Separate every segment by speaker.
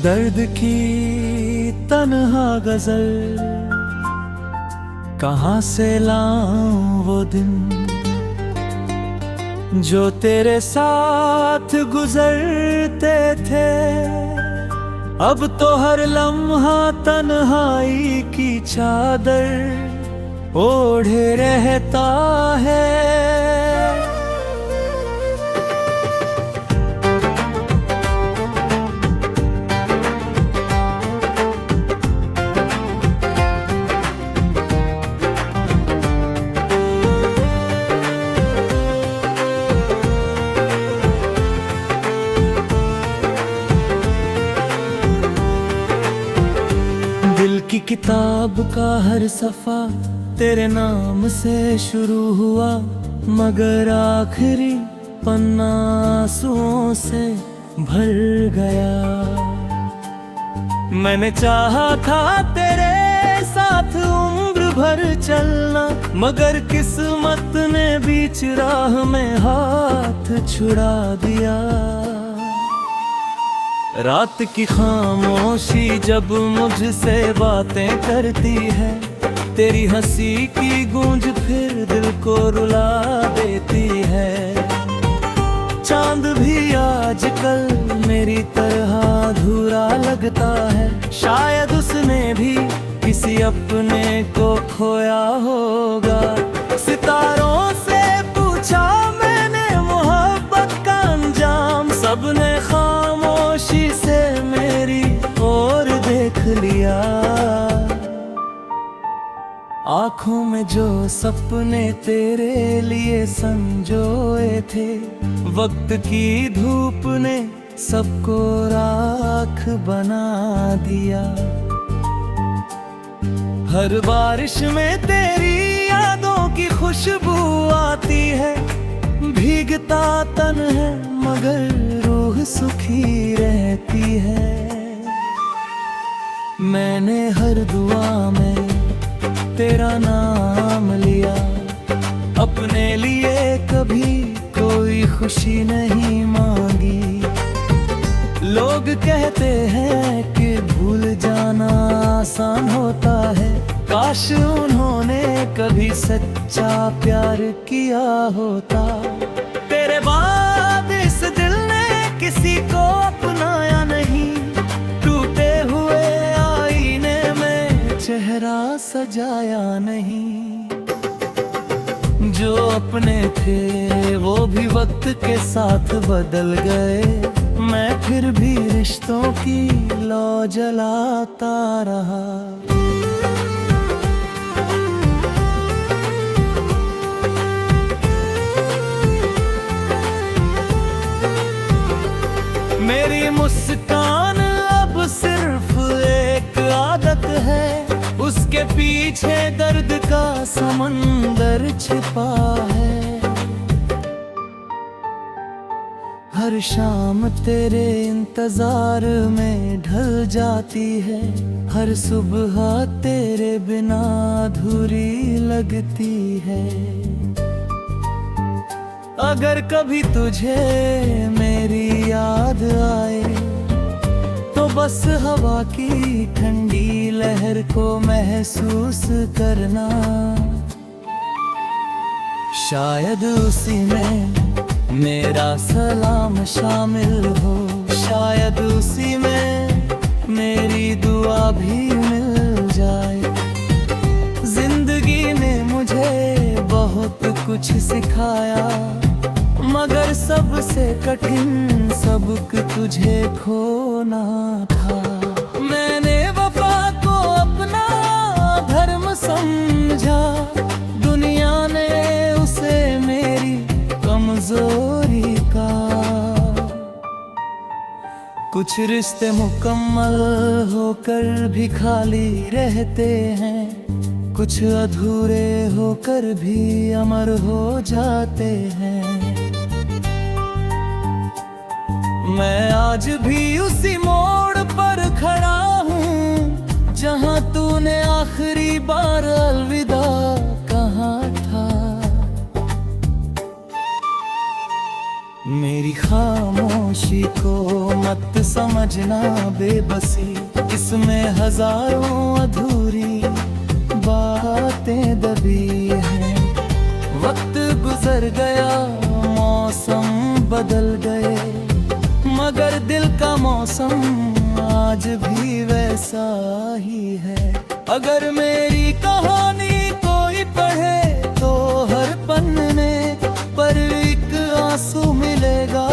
Speaker 1: दर्द की तन्हा गजल कहाँ से लाऊं वो दिन जो तेरे साथ गुजरते थे। अब तो हर लम्हा तन्हाई की चादर ओढ़े रहता है। दिल की किताब का हर सफा तेरे नाम से शुरू हुआ, मगर आखिरी पन्ना आंसुओं से भर गया। मैंने चाहा था तेरे साथ उम्र भर चलना, मगर किस्मत ने बीच राह में हाथ छुड़ा दिया। रात की खामोशी जब मुझसे बातें करती है, तेरी हंसी की गूंज फिर दिल को रुला देती है। चांद भी आजकल मेरी तरह अधूरा लगता है, शायद उसने भी किसी अपने को खोया होगा। सितारों से पूछा मैंने मोहब्बत का अंजाम, सबने खामोशी से मेरी ओर देख लिया। आँखों में जो सपने तेरे लिए संजोए थे, वक्त की धूप ने सबको राख बना दिया। हर बारिश में तेरी यादों की खुशबू आती है, भीगता तन है मगर रूह सुखी रहती है। मैंने हर दुआ में तेरा नाम लिया, अपने लिए कभी कोई खुशी नहीं मांगी। लोग कहते हैं कि भूल जाना आसान होता है, काश उन्होंने कभी सच्चा प्यार किया होता। तेरे बाद इस दिल ने किसी को अपनाया नहीं, टूटे हुए आईने में चेहरा सजाया नहीं। जो अपने थे वो भी वक्त के साथ बदल गए, मैं फिर भी रिश्तों की लौ जलाता रहा। मेरी मुस्कान अब सिर्फ एक आदत है, उसके पीछे दर्द का समंदर छिपा है। हर शाम तेरे इंतजार में ढल जाती है, हर सुबह तेरे बिना अधूरी लगती है। अगर कभी तुझे मेरी याद आए तो बस हवा की ठंडी लहर को महसूस करना। शायद उसी में मेरा सलाम शामिल हो, शायद उसी में मेरी दुआ भी मिल जाए। जिंदगी ने मुझे बहुत कुछ सिखाया, मगर सबसे कठिन सबक तुझे खोना था। मैंने वफा को अपना धर्म समझा, दुनिया ने उसे मेरी कमजोरी का। कुछ रिश्ते मुकम्मल होकर भी खाली रहते हैं, कुछ अधूरे होकर भी अमर हो जाते हैं। मैं आज भी उसी मोड़ पर खड़ा हूँ जहाँ तूने आखिरी बार अलविदा कहा था। मेरी मेरी खामोशी को मत समझना बेबसी, इसमें हजारों अधूरी बातें दबी हैं। वक्त गुजर गया, मौसम बदल गए, मगर दिल का मौसम आज भी वैसा ही है। अगर मेरी कहानी कोई पढ़े तो हर पन्ने पर एक आंसू मिलेगा।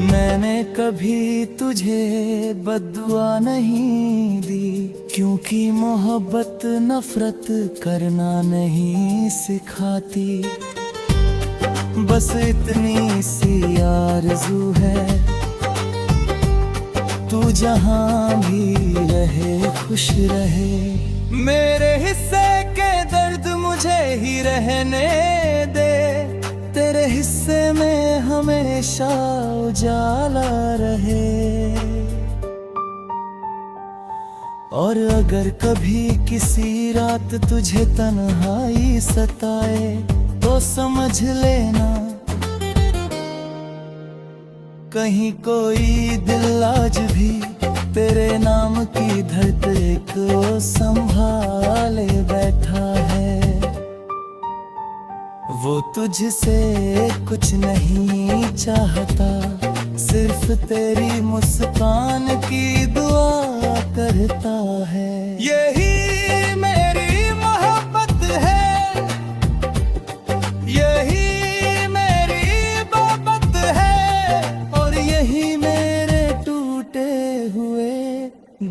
Speaker 1: मैंने कभी तुझे बद्दुआ नहीं दी, क्योंकि मोहब्बत नफरत करना नहीं सिखाती। बस इतनी सी आरज़ू है, तू जहां भी रहे खुश रहे। मेरे हिस्से के दर्द मुझे ही रहने दे, तेरे हिस्से में हमेशा उजाला रहे। और अगर कभी किसी रात तुझे तन्हाई सताए तो समझ लेना कहीं कोई दिल आज भी तेरे नाम की धड़कन को संभाले बैठा है। वो तुझसे कुछ नहीं चाहता, सिर्फ तेरी मुस्कान की दुआ करता है। यही मेरी मोहब्बत है, यही मेरी मोहब्बत है, और यही मेरे टूटे हुए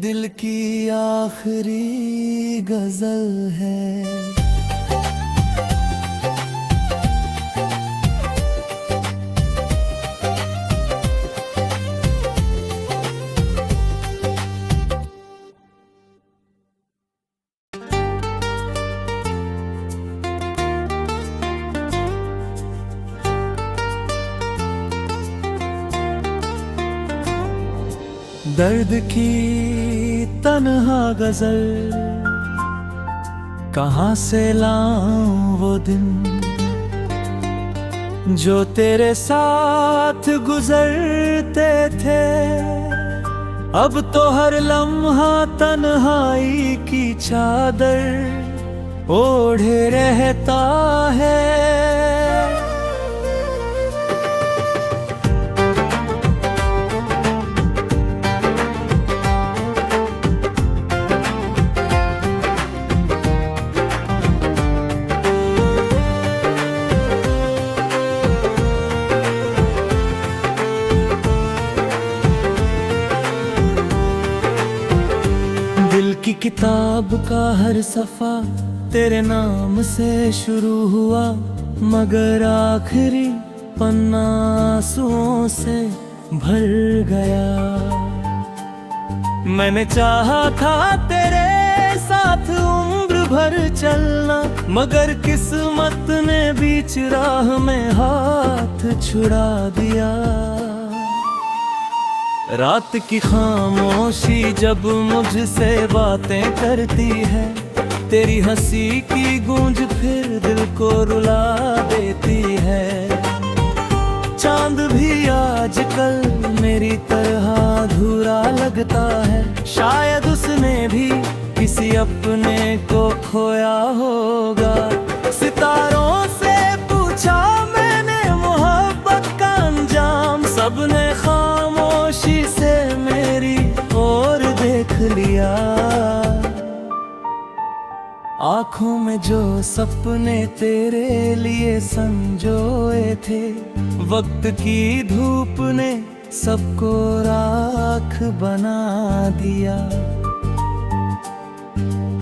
Speaker 1: दिल की आखिरी गजल है। दर्द की तन्हा गजल कहाँ से लाऊं वो दिन जो तेरे साथ गुजरते थे। अब तो हर लम्हा तन्हाई की चादर ओढ़े रहता है। दिल की किताब का हर सफा तेरे नाम से शुरू हुआ, मगर आखिरी पन्ना आंसुओं से भर गया। मैंने चाहा था तेरे साथ उम्र भर चलना, मगर किस्मत ने बीच राह में हाथ छुड़ा दिया। रात की खामोशी जब मुझसे बातें करती है, तेरी हंसी की गूंज फिर दिल को रुला देती है। चांद भी आजकल मेरी तरह अधूरा लगता है, शायद उसने भी किसी अपने को खोया होगा। सितारों से पूछा मैंने मोहब्बत का अंजाम, सबने खामोशी से मेरी ओर देख लिया। आँखों में जो सपने तेरे लिए संजोए थे, वक्त की धूप ने सबको राख बना दिया।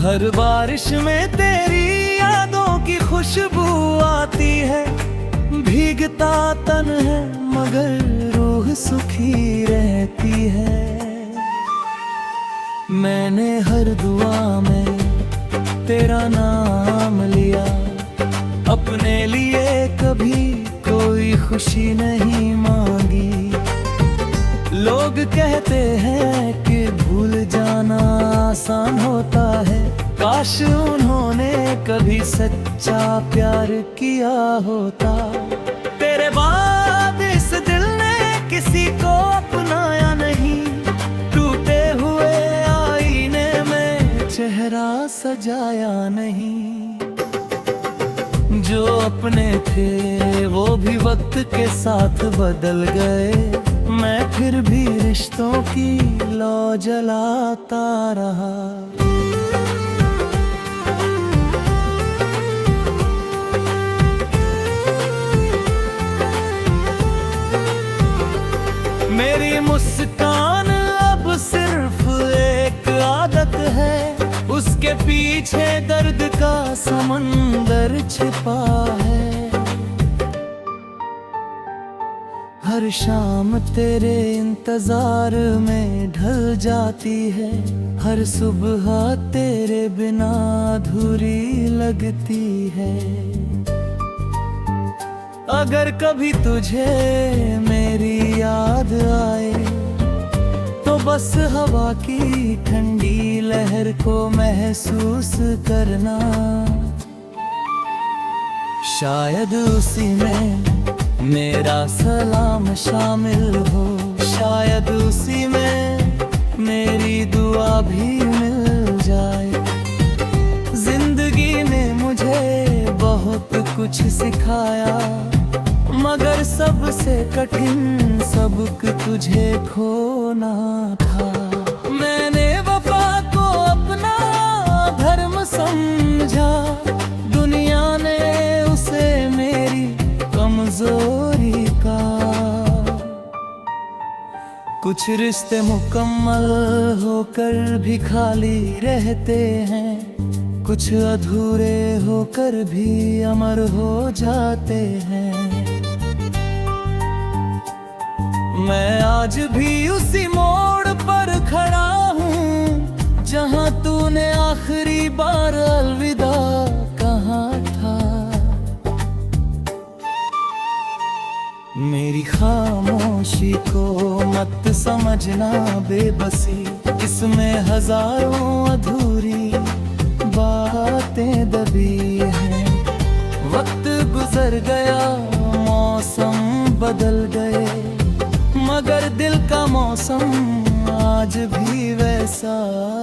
Speaker 1: हर बारिश में तेरी यादों की खुशबू आती है, भीगता तन है मगर रूह सुखी रहती है। मैंने हर दुआ में तेरा नाम लिया, अपने लिए कभी कोई खुशी नहीं मांगी। लोग कहते हैं कि भूल जाना आसान होता है, काश उन्होंने कभी सच्चा प्यार किया होता। उसके बाद इस दिल ने किसी को अपनाया नहीं, टूटे हुए आईने में चेहरा सजाया नहीं। जो अपने थे वो भी वक्त के साथ बदल गए, मैं फिर भी रिश्तों की लौ जलाता रहा। मेरी मुस्कान अब सिर्फ एक आदत है, उसके पीछे दर्द का समंदर छिपा है। हर शाम तेरे इंतजार में ढल जाती है, हर सुबह तेरे बिना अधूरी लगती है। अगर कभी तुझे मेरी याद आए तो बस हवा की ठंडी लहर को महसूस करना। शायद उसी में मेरा सलाम शामिल हो, शायद उसी में मेरी दुआ भी मिल जाए। जिंदगी ने मुझे बहुत कुछ सिखाया, मगर सबसे कठिन सबक तुझे खोना था। मैंने वफा को अपना धर्म समझा, दुनिया ने उसे मेरी कमजोरी का। कुछ रिश्ते मुकम्मल होकर भी खाली रहते हैं, कुछ अधूरे होकर भी अमर हो जाते हैं। मैं आज भी उसी मोड़ पर खड़ा हूँ जहाँ तूने आखिरी बार अलविदा कहा था। मेरी खामोशी को मत समझना बेबसी, इसमें हजारों अधूरी बातें दबी हैं। वक्त गुजर गया, मौसम बदल गए, मगर दिल का मौसम आज भी वैसा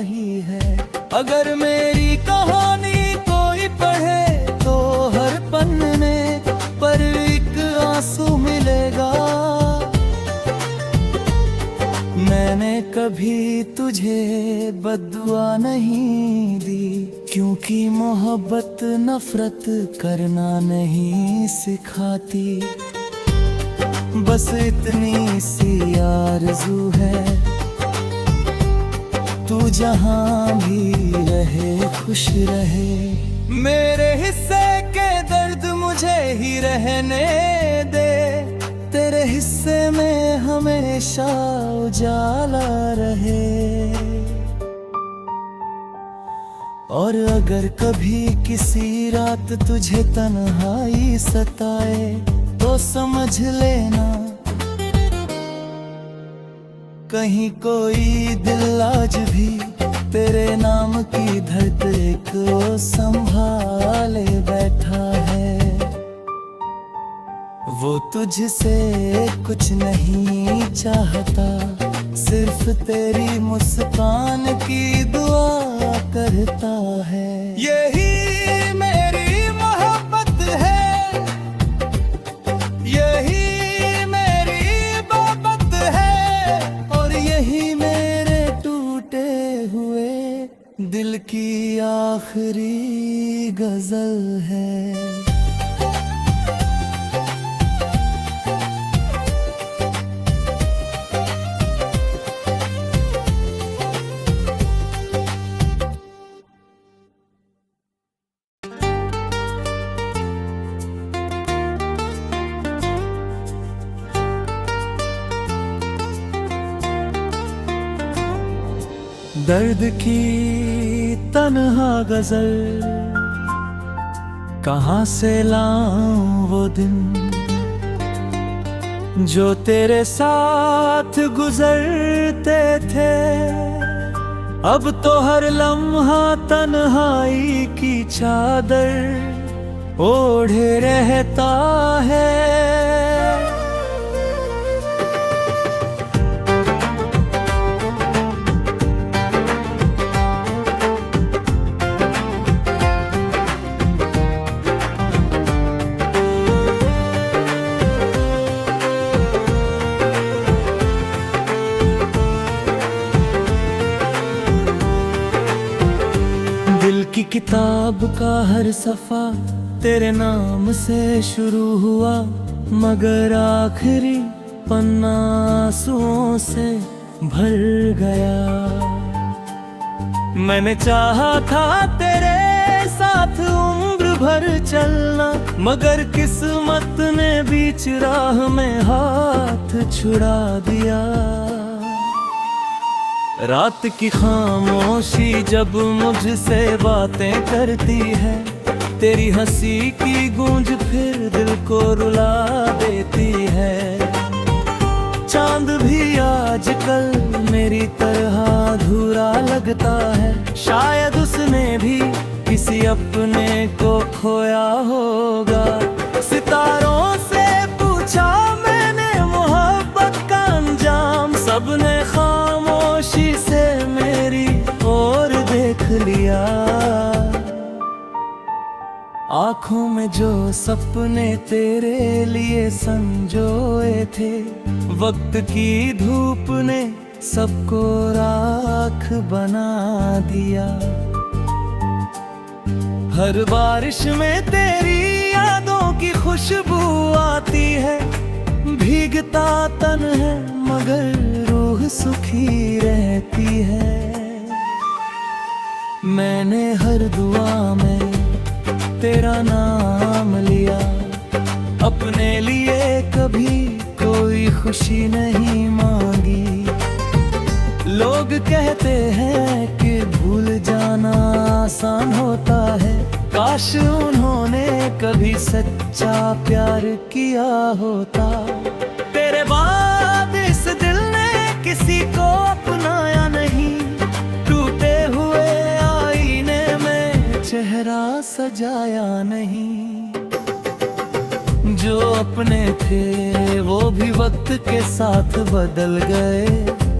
Speaker 1: ही है। अगर मेरी कहानी कोई पढ़े तो हर पन्ने पर एक आंसू मिलेगा। मैंने कभी तुझे बद्दुआ नहीं दी, क्योंकि मोहब्बत नफरत करना नहीं सिखाती। बस इतनी सी आरज़ू है, तू जहां भी रहे खुश रहे। मेरे हिस्से के दर्द मुझे ही रहने दे, तेरे हिस्से में हमेशा उजाला रहे। और अगर कभी किसी रात तुझे तन्हाई सताए तो समझ लेना कहीं कोई दिल आज भी तेरे नाम की धड़कन को संभाले बैठा है। वो तुझसे कुछ नहीं चाहता, सिर्फ तेरी मुस्कान की दुआ करता है। यही मेरी मोहब्बत है, यही मेरी मोहब्बत है, और यही मेरे टूटे हुए दिल की आखिरी गजल है। दर्द की तन्हा गजल कहाँ से लाऊं वो दिन जो तेरे साथ गुजरते थे। अब तो हर लम्हा तन्हाई की चादर ओढ़े रहता है। कि किताब का हर सफा तेरे नाम से शुरू हुआ, मगर आखिरी पन्ना आंसुओं से भर गया। मैंने चाहा था तेरे साथ उम्र भर चलना, मगर किस्मत ने बीच राह में हाथ छुड़ा दिया। रात की खामोशी जब मुझसे बातें करती है, तेरी हंसी की गूंज फिर दिल को रुला देती है। चांद भी आजकल मेरी तरह अधूरा लगता है, शायद उसने भी किसी अपने को खोया होगा। सितारों से पूछा मैंने मोहब्बत का अंजाम, सबने खामोशी से मेरी ओर देख लिया। आँखों में जो सपने तेरे लिए संजोए थे, वक्त की धूप ने सबको राख बना दिया। हर बारिश में तेरी यादों की खुशबू आती है, भीगता तन है मगर रूह सुखी रहती है। मैंने हर दुआ में तेरा नाम लिया, अपने लिए कभी कोई खुशी नहीं मांगी। लोग कहते हैं कि भूल जाना आसान होता है, काश उन्होंने कभी सच्चा प्यार किया होता। तेरे बाद इस दिल ने किसी को अपनाया नहीं, टूटे हुए आईने में चेहरा सजाया नहीं। जो अपने थे वो भी वक्त के साथ बदल गए,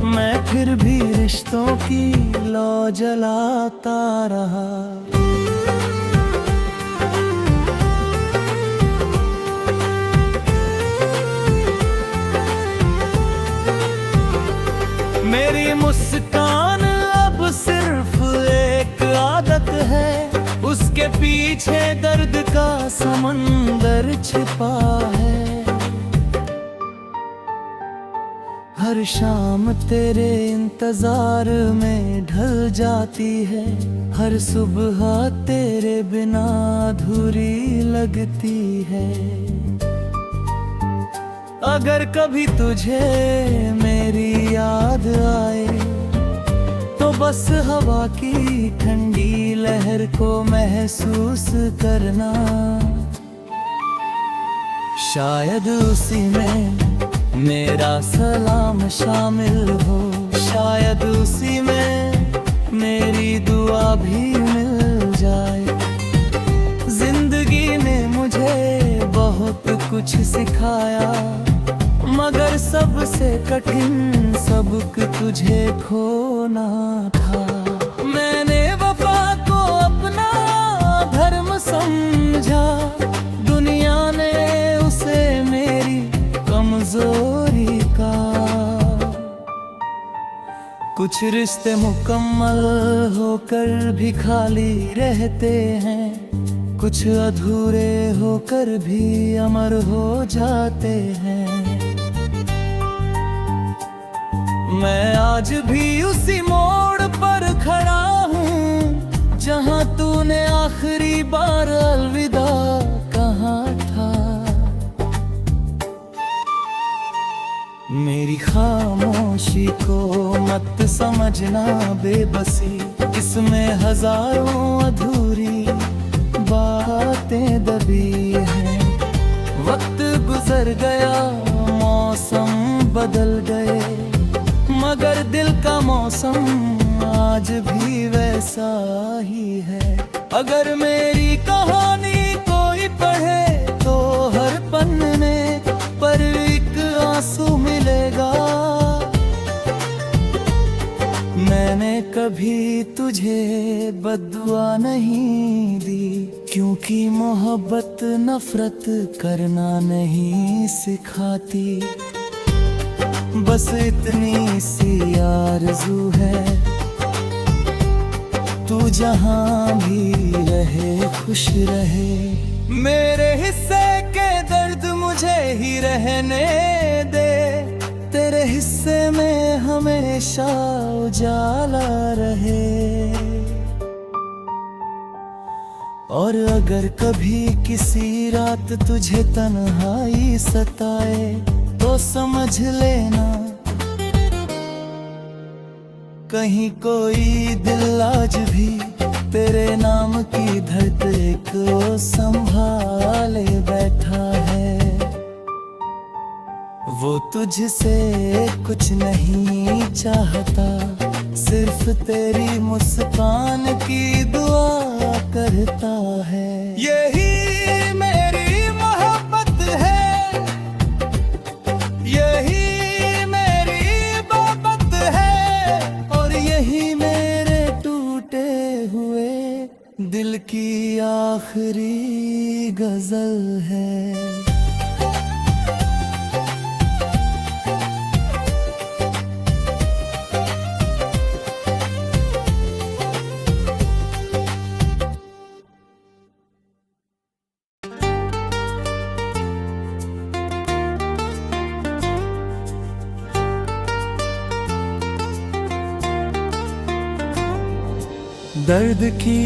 Speaker 1: मैं फिर भी रिश्तों की लौ जलाता रहा। मेरी मुस्कान अब सिर्फ एक आदत है, उसके पीछे दर्द का समंदर छिपा है। हर शाम तेरे इंतजार में ढल जाती है, हर सुबह तेरे बिना अधूरी लगती है। अगर कभी तुझे मेरी याद आए, तो बस हवा की ठंडी लहर को महसूस करना। शायद उसी में मेरा सलाम शामिल हो, शायद उसी में मेरी दुआ भी मिल जाए। जिंदगी ने मुझे बहुत कुछ सिखाया, मगर सबसे कठिन सबक तुझे खोना था। मैंने वफा को अपना धर्म समझा, दुनिया ने उसे मेरी कमजोरी का। कुछ रिश्ते मुकम्मल होकर भी खाली रहते हैं, कुछ अधूरे होकर भी अमर हो जाते हैं। मैं आज भी उसी मोड़ पर खड़ा हूँ, जहाँ तूने आखिरी बार अलविदा कहा था। मेरी खामोशी को मत समझना बेबसी, इसमें हजारों अधूरी बातें दबी हैं। वक्त गुजर गया, मौसम बदल गए, मगर दिल का मौसम आज भी वैसा ही है। अगर मेरी कहानी कोई पढ़े तो हर पन्ने पर एक आंसू मिलेगा। मैंने कभी तुझे बद्दुआ नहीं दी, क्योंकि मोहब्बत नफरत करना नहीं सिखाती। बस इतनी सी आरज़ू है, तू जहां भी रहे खुश रहे। मेरे हिस्से के दर्द मुझे ही रहने दे, तेरे हिस्से में हमेशा उजाला रहे। और अगर कभी किसी रात तुझे तन्हाई सताए तो समझ लेना कहीं कोई दिल आज भी तेरे नाम की धड़कन को संभाले बैठा है। वो तुझसे कुछ नहीं चाहता, सिर्फ तेरी मुस्कान की दुआ करता है। यही मेरी मोहब्बत है, यही मेरी मोहब्बत है, और यही मेरे टूटे हुए दिल की आखिरी गजल है। दर्द की